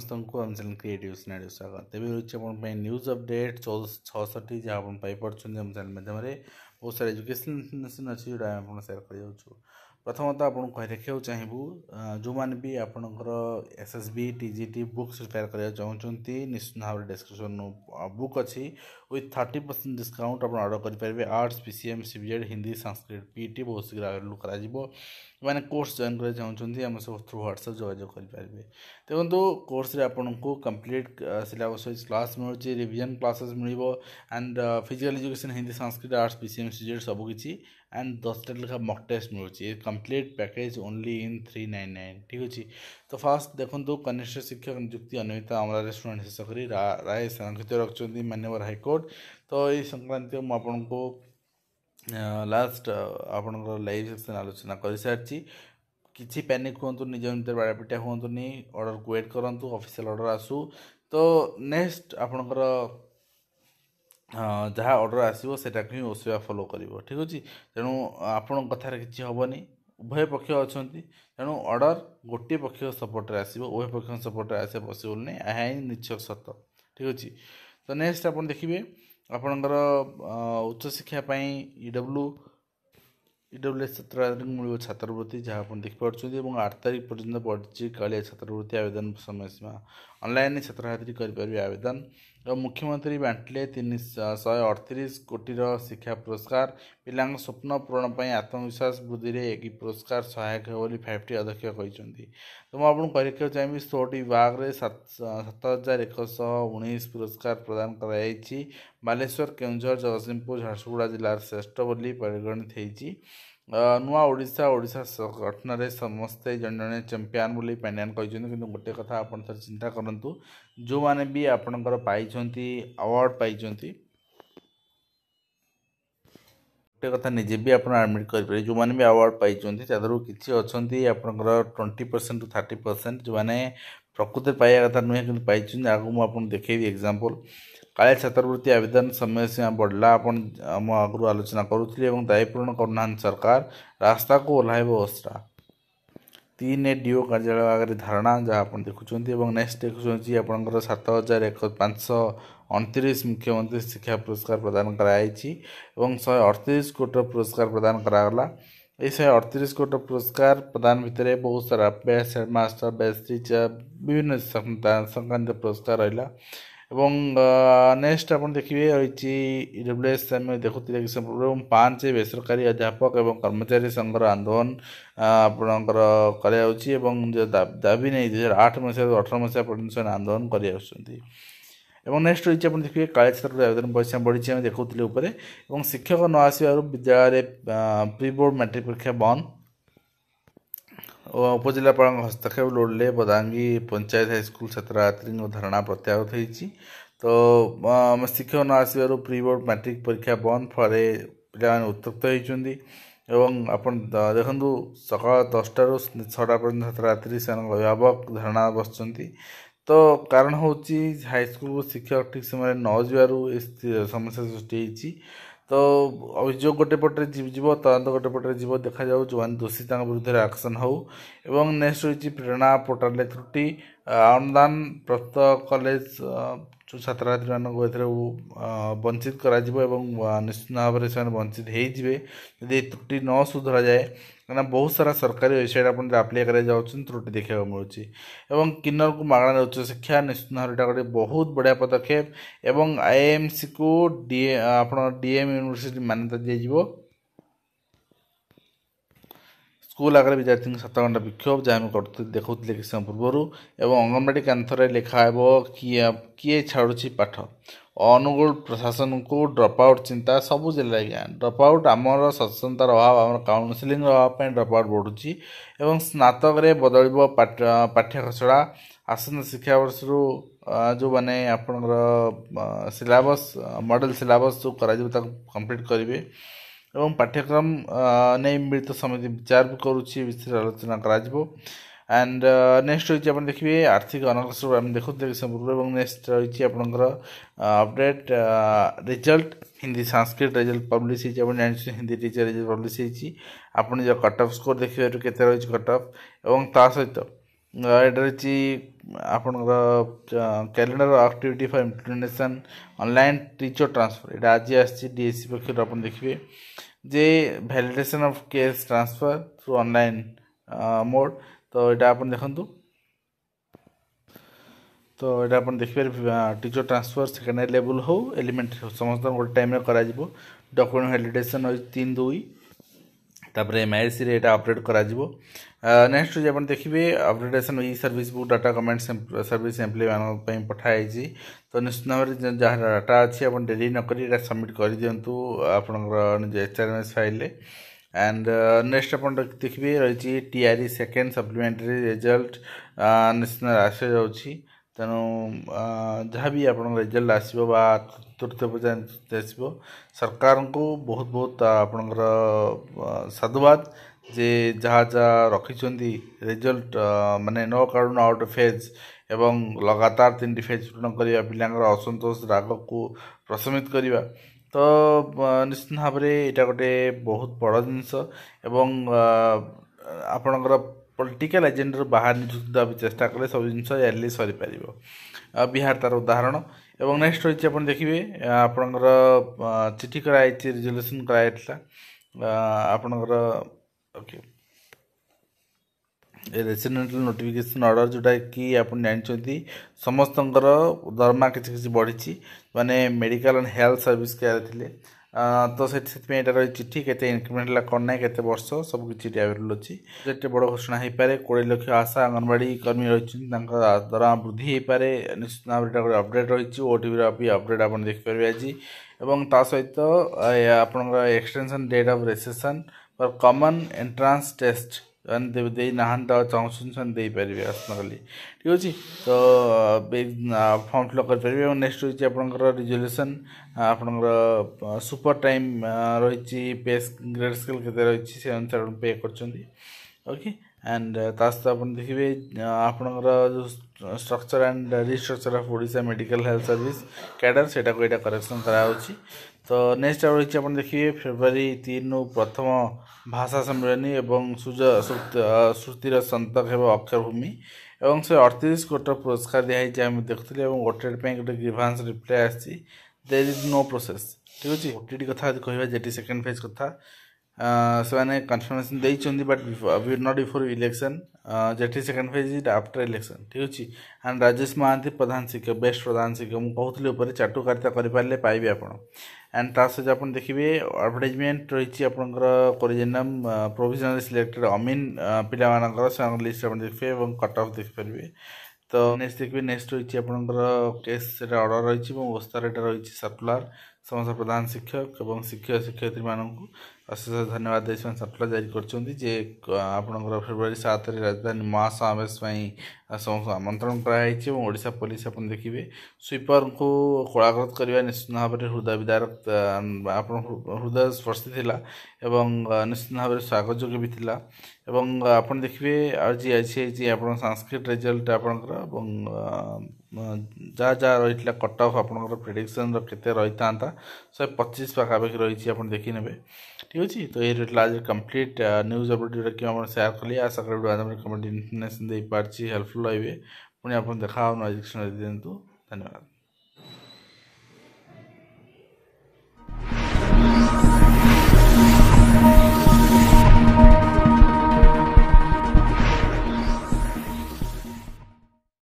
समस्त को आम चैनल क्रिएटिव सिनारियो स्वागत तेज रही न्यूज अपडेट 64 जहाँ आप पाइपे आम चैनल माध्यम बहुत सारा एजुकेशन इनफर्मेशन अच्छी जोटा आप सेयार कर प्रथमतः आपको कही रखा चाहबू जो मैंने भी आपंकर एसएसबी टीजीटी बुक्स प्रिपेयर करने चाहते निश्चित भाव में डिस्क्रिप्शन बुक अच्छी विथ 30% डिस्काउंट आप ऑर्डर करेंगे arts PCM CBZ Hindi Sanskrit PT बहुत शीघ्र आवेदन कर मैंने कोर्स जॉइन करना चाहते आम सब थ्रू व्हाट्सएप जोगाजोग करेंगे देखो कोर्स आपन को कंप्लीट सिलेबस वाइज क्लास मिलूँ रिविजन क्लासेस मिल and physical education Hindi Sanskrit arts PCM CBZ सबकि एंड 10टा लेखा मक टेस्ट मिलूँ कंप्लीट पैकेज ओनली इन 399 ठीक अच्छे। तो फास्ट देखो कनिष्ठ शिक्षक नियुक्ति अनियमितता मामला स्टूडेंट शेष कर राय संरक्षित रखिंट माननीय हाईकोर्ट। तो ये संक्रांति मुझको लास्ट आपंकर लाइव सेक्शन आलोचना कर सारी किसी पैनिक हूँ निज भर बाड़ापिटा हूँ ऑर्डर को वेट करूँ ऑफिशियल ऑर्डर आसू। तो नेक्स्ट आपणकर जहाँ ऑर्डर आसो सेटा ही ओसेवा फॉलो कर ठीक अच्छे। तेणु आपण कथार किसी हेनी उभय पक्ष अच्छा तेणु ऑर्डर गोटे पक्ष सपोर्ट आसो उभय पक्ष सपोर्ट आसा पसिबल नहीं यह ही निश्चय सत ठीक अच्छे। तो नेक्स्ट आप देखिए आपणकर उच्चशिक्षापी ईडब्ल्यूएस छात्र मिल छात्रवृत्ति जहाँ आप देखिपुर 8 तारिख पर्यटन पड़ी कालिया छात्रवृत्ति आवेदन समय सीमा ऑनलाइन छात्र करेंगे आवेदन। और मुख्यमंत्री बांटिले 338 कोटी शिक्षा पुरस्कार पिला स्वप्न पूरण पर आत्मविश्वास वृद्धि में एक पुरस्कार सहायक हो 5टी अध्यक्ष कहते। तो मुझे कह रखा चाहिए 16टी विभाग में 7119 पुरस्कार प्रदान कर बालेश्वर केन्दुझर जगतसिंहपुर झारसुगुड़ा जिलार श्रेष्ठ बोली परिगणित होती। नुआ ओडिशा गठन में समस्ते जन जन चैंपियन बोली पांड्यान कहते कि गोटे कथा आप चिंता करूँ जो मैंने भी आपणकर पाई अवार्ड पाई गोटे कथा निजे भी आप एडमिट करेंगे जो मैंने भी अवार्ड पाई किसी अच्छा आपंकर 20% टू 30% जो मैंने प्रकृति पाइबा कथा नुहे कि पाई आगे मुझे देखेबी एग्जांपल कालिया छात्रवृत्ति आवेदन समय सीमा बढ़ला आम आगु आलोचना करुले दायी पूरण करना सरकार रास्ता को ओह्लैब ओस्रा 3 डीओ कार्यालय आगे धारणा जहाँ आप देखुं। नेक्स्ट देखुं आपंकर 7529 मुख्यमंत्री शिक्षा पुरस्कार प्रदान कराई 138 कोटी पुरस्कार प्रदान करागला। ये 138 कोटी पुरस्कार प्रदान भितर बहुत सारा बेस्ट हेडमास्टर बेस्ट टीचर विभिन्न संक्रांत पुरस्कार रहा। नेक्स्ट आप देखिए रही ईडब्ल्यूएस देखुते कि 5 बेसरकारी अध्यापक और कर्मचारी संघर आंदोलन आपणकर कर दाबी नहीं 2008 मसीह 18 मसीहा पर्यटन आंदोलन कर। नेक्स्ट रही आप देखिए कालिया छात्र आवेदन पैसा बढ़ी देखुले शिक्षक न आसवर विद्यालय प्री बोर्ड मैट्रिक परीक्षा बंद उपजिलापाल हस्तक्षेप लोड़े बदांगी पंचायत हाईस्कल छात्री धारणा प्रत्याहृत होती। तो शिक्षक न आसवर प्री बोर्ड मैट्रिक परीक्षा बंद फल पे उत्तप्त होती आप देखु सका 10टा रू 6टा पर्यटन छात्री से अभिभावक धारणा बस। तो कारण हूँ हाईस्कल को शिक्षक ठीक समय न जु समस्या सृष्टि होती। तो अभियोग गोटे पटे जीव तदंत गोटे पटे जीव देखा जाऊ जो मैंने दोषी विरुद्ध एक्शन हो। नेक्स्ट रही प्रेरणा पोर्टाल त्रुटि अनुदान प्राप्त कॉलेज जो छात्र छात्री मानक वंचित कर निश्चित भाव में वंचित होते त्रुटि न सुधरा जाए कहना बहुत सारा सरकारी वेबसाइट आप आप्लाय कर त्रुटि देखा मिलूँ। किन्नर को मागणार उच्च शिक्षा निश्चित भाव गोटे बहुत बढ़िया पदक्षेप एवं आईएमसी को आप डीएम यूनिवर्सिटी मान्यता दिज्व। स्कूल आगे विद्यार्थी 7 घंटा विक्षोभ जहाँ करते देखुले कि समय पूर्वर एवं अंगनवाड़ी कांथर लिखाब किए छाड़ुची पाठ अनुगुल प्रशासन को ड्रप आउट चिंता सबू जिले आज्ञा ड्रप आउट आमर सचेतनतार अभाव आम काउनसिलिंग अभाव ड्रप आउट बढ़ुची एवं स्नातक बदल पाठ्य खसड़ा आसन शिक्षा वर्ष जो मैंने आपंकर सिलेबस मॉडल सिलेबस जो कंप्लीट करेंगे एवं पाठ्यक्रम नहीं मिलित समिति विचार भी करुच्ची विषय आलोचना कर। एंड नेक्स्ट रही आप देखिए आर्थिक अनग्रसर आम देखुते पूर्व। नेक्स्ट रही आपंकर update result Hindi Sanskrit result publish होती हिंदी टीचर रिजल्ट पब्लिश होती आप कट ऑफ स्कोर देखिए के रही कट ऑफ और ता सहित ଏଇଟା ରହିଛି ଆପଣଙ୍କର calendar activity for implementation online teacher transfer ଏଇଟା ଆଜି ଆସିଛି DSC ପକ୍ଷରୁ ଆପଣ ଦେଖିବେ ଯେ validation of case transfer through online mode ତ ଏଇଟା ଆପଣ ଦେଖନ୍ତୁ ତ ଏଇଟା ଆପଣ ଦେଖିପାରିବେ ଟିଚର୍ ଟ୍ରାନ୍ସଫର୍ ସେକେଣ୍ଡାରୀ ଲେବୁଲ୍ ହଉ ଏଲିମେଣ୍ଟାରୀ ହଉ ସମସ୍ତଙ୍କୁ ଗୋଟେ ଟାଇମ୍ରେ କରାଯିବ ଡକୁମେଣ୍ଟ ଭ୍ୟାଲିଡେସନ୍ ହେଉଛି 3/2 ତାପରେ MISରେ ଏଇଟା ଅପଡେଟ୍ କରାଯିବ ନେକ୍ସଟ ଯଦି ଆପଣ ଦେଖିବେ updation e service book data government service employee ମାନଙ୍କ ପାଇଁ ପଠାଯାଇଛି ତ ନିଶ୍ଚିତ ଭାବରେ ଯାହା ଡାଟା ଅଛି ଆପଣ ଡେରି ନକରି ଏଇଟା ସବମିଟ୍ କରିଦିଅନ୍ତୁ ଆପଣଙ୍କର ନିଜ HRMS ଫାଇଲ୍ରେ ଆଣ୍ଡ ନେକ୍ସଟ ଆପଣ ଦେଖିବେ ରହିଛି TRE ସେକେଣ୍ଡ ସପ୍ଲିମେଣ୍ଟାରୀ ରେଜଲ୍ଟ ନିଶ୍ଚିତ ଆସିଯାଉଛି ତେଣୁ ଯାହା ବି ଆପଣଙ୍କ ରେଜଲ୍ଟ ଆସିବ ବା ତୃତୀୟ ପର୍ଯ୍ୟାୟ ଆସିବ ସରକାରଙ୍କୁ ବହୁତ ବହୁତ ଆପଣଙ୍କର ସାଧୁବାଦ ଯେ ଯାହା ଯାହା ରଖିଛନ୍ତି ରେଜଲ୍ଟ ମାନେ ନ କାଢୁନ ଆଉଟ୍ ଅଫ୍ ଫେଜ୍ ଏବଂ ଲଗାତାର 3ଟି ଫେଜ୍ ପୂରଣ କରିବା ପିଲାଙ୍କର ଅସନ୍ତୋଷ ରାଗକୁ ପ୍ରଶମିତ କରିବା ତ ନିଶ୍ଚିତ ଭାବରେ ଏଇଟା ଗୋଟେ ବହୁତ ବଡ଼ ଜିନିଷ ଏବଂ ଆପଣଙ୍କର ପଲିଟିକାଲ ଏଜେଣ୍ଡାରୁ ବାହାର ନିଯୁକ୍ତି ଦେବାକୁ ଚେଷ୍ଟା କଲେ ସବୁ ଜିନିଷ ଏର୍ଲି ସରିପାରିବ ବିହାର ତାର ଉଦାହରଣ ଏବଂ ନେକ୍ସଟ ରହିଛି ଆପଣ ଦେଖିବେ ଆପଣଙ୍କର ଚିଠି କରାଯାଇଛି ରିଜଲ୍ୟୁସନ୍ କରାଯାଇଥିଲା ଆପଣଙ୍କର ଓକେ ରେସିଡେଣ୍ଟାଲ ନୋଟିଫିକେସନ୍ ଅର୍ଡ଼ର ଯେଉଁଟାକି ଆପଣ ଜାଣିଛନ୍ତି ସମସ୍ତଙ୍କର ଦରମା କିଛି କିଛି ବଢ଼ିଛି ମାନେ medical and health service care ଥିଲେ ତ ସେଥିପାଇଁ ଏଇଟା ରହିଛି ଚିଠି କେତେ ଇନକ୍ରିମେଣ୍ଟ ହେଲା କ'ଣ ନାହିଁ କେତେ ବର୍ଷ ସବୁ କିଛି ଏଠି ଆଭେଲେବୁଲ୍ ଅଛି ଏତେ ବଡ଼ ଘୋଷଣା ହେଇପାରେ 20 ଲକ୍ଷ ଆଶା ଅଙ୍ଗନବାଡ଼ି କର୍ମୀ ରହିଛନ୍ତି ତାଙ୍କ ଦରମା ବୃଦ୍ଧି ହେଇପାରେ ନିଶ୍ଚିତ ଭାବରେ ଏଇଟା ଗୋଟେ ଅପଡ଼େଟ୍ ରହିଛି OTVର ବି ଅପଡ଼େଟ୍ ଆପଣ ଦେଖିପାରିବେ ଆଜି ଏବଂ ତା ସହିତ ଆପଣଙ୍କର extension date of recession for common entrance test ଦେଇ ନାହାନ୍ତି ଆଉ ଚାହୁଁଛନ୍ତି ସେମାନେ ଦେଇପାରିବେ ଆସନ୍ତାକାଲି ଠିକ୍ ଅଛି ତ ଫର୍ମ ଫିଲ୍ଅପ୍ କରିପାରିବେ ଏବଂ ନେକ୍ସଟ ରହିଛି ଆପଣଙ୍କର ରିଜଲ୍ୟୁସନ୍ ଆପଣଙ୍କର ସୁପର ଟାଇମ୍ ରହିଛି ପେ ଗ୍ରେଡ୍ ସ୍କେଲ୍ କେତେ ରହିଛି ସେ ଅନୁସାରେ ଆପଣ ପେ କରୁଛନ୍ତି ଓକେ ଆଣ୍ଡ ତା ସହିତ ଆପଣ ଦେଖିବେ ଆପଣଙ୍କର ଯେଉଁ structure and restructure of Odisha medical health service cadre ସେଇଟାକୁ ଏଇଟା କରେକ୍ସନ୍ କରାହେଉଛି ତ ନେକ୍ସଟ ଆଉ ରହିଛି ଆପଣ ଦେଖିବେ ଫେବୃଆରୀ 3ରୁ ପ୍ରଥମ ଭାଷା ସମ୍ମିଳନୀ ଏବଂ ଶ୍ରୁତିର ସନ୍ତକ ହେବ ଅକ୍ଷରଭୂମି ଏବଂ ସେ 38 କୋଟିର ପୁରସ୍କାର ଦିଆହେଇଛି ଆମେ ଦେଖୁଥିଲେ ଏବଂ OTT ପାଇଁ ଗୋଟେ ଗ୍ରିଭାନ୍ସ ରିପ୍ଲାଏ ଆସିଛି ଦେର୍ ଇଜ୍ ନୋ ପ୍ରୋସେସ୍ ଠିକ୍ ଅଛି OTT କଥା ଯଦି କହିବା ଯେଟି ସେକେଣ୍ଡ ଫେଜ୍ କଥା ସେମାନେ କନଫର୍ମେସନ୍ ଦେଇଛନ୍ତି ବଟ୍ ନଟ୍ ବିଫୋର୍ ଇଲେକ୍ସନ୍ ଯେଠି second phase is after election ଠିକ୍ ଅଛି ଆଣ୍ଡ ରାଜେଶ ମହାନ୍ତି ପ୍ରଧାନ ଶିକ୍ଷକ ବେଷ୍ଟ ପ୍ରଧାନ ଶିକ୍ଷକ ମୁଁ କହୁଥିଲି ଉପରେ ଚାଟୁକାରିତା କରିପାରିଲେ ପାଇବେ ଆପଣ ଆଣ୍ଡ ତା ସହିତ ଆପଣ ଦେଖିବେ ଆଡ଼ଭର୍ଟାଇଜମେଣ୍ଟ ରହିଛି ଆପଣଙ୍କର କୋରିଜିନମ୍ ପ୍ରୋଭିଜନାଲି ସିଲେକ୍ଟେଡ୍ ଅମିନ ପିଲାମାନଙ୍କର ସେମାନଙ୍କ ଲିଷ୍ଟ ଆପଣ ଦେଖିବେ ଏବଂ କଟ୍ ଅଫ୍ ଦେଖିପାରିବେ ତ ନେକ୍ସଟ ଦେଖିବେ ନେକ୍ସଟ ରହିଛି ଆପଣଙ୍କର କେସ୍ ସେଟା ଅର୍ଡ଼ର ରହିଛି ଏବଂ ଓସ୍ତାର ଏଟା ରହିଛି ସର୍କୁଲାର ସମସ୍ତ ପ୍ରଧାନ ଶିକ୍ଷକ ଏବଂ ଶିକ୍ଷକ ଶିକ୍ଷୟିତ୍ରୀମାନଙ୍କୁ ଅଶେଷ ଧନ୍ୟବାଦ ଦେଇ ସେମାନେ ସର୍କୁଲାର ଜାରି କରିଛନ୍ତି ଯେ ଆପଣଙ୍କର ଫେବୃଆରୀ 7ରେ ରାଜଧାନୀ ମହାସମାବେଶ ପାଇଁ ସମସ୍ତଙ୍କୁ ଆମନ୍ତ୍ରଣ କରାଯାଇଛି ଏବଂ ଓଡ଼ିଶା ପୋଲିସ ଆପଣ ଦେଖିବେ ସୁଇପରଙ୍କୁ କୋଳାଗ୍ରତ କରିବା ନିଶ୍ଚିତ ଭାବରେ ହୃଦୟ ବିଦାରକ ଆପଣ ହୃଦୟ ସ୍ପର୍ଶୀ ଥିଲା ଏବଂ ନିଶ୍ଚିତ ଭାବରେ ସ୍ୱାଗତଯୋଗ୍ୟ ବି ଥିଲା ଏବଂ ଆପଣ ଦେଖିବେ ଆଜି ହେଇଛି ଆପଣଙ୍କ ସାଂସ୍କ୍ରିଟ ରେଜଲ୍ଟ ଆପଣଙ୍କର ଏବଂ ଯାହା ଯାହା ରହିଥିଲା କଟ୍ ଅଫ୍ ଆପଣଙ୍କର ପ୍ରେଡିକ୍ସନ୍ର କେତେ ରହିଥାନ୍ତା 125 ପାଖାପାଖି ରହିଛି ଆପଣ ଦେଖିନେବେ ଠିକ୍ ଅଛି ତ ଏଇ ରହିଥିଲା ଆଜି କମ୍ପ୍ଲିଟ୍ ନ୍ୟୁଜ୍ ଅପଡ଼େଟ୍ ଯେଉଁଟାକି ଆପଣ ସେୟାର କଲି ଆଶା କরি କମେଣ୍ଟ ଇନଫର୍ମେସନ୍ ଦେଇପାରିଛି ହେଲ୍ପଫୁଲ୍ ରହିବେ ପୁଣି ଆପଣ ଦେଖା ହେବ ନୋଟିଫିକେସନ୍ ଦିଅନ୍ତୁ ଧନ୍ୟବାଦ।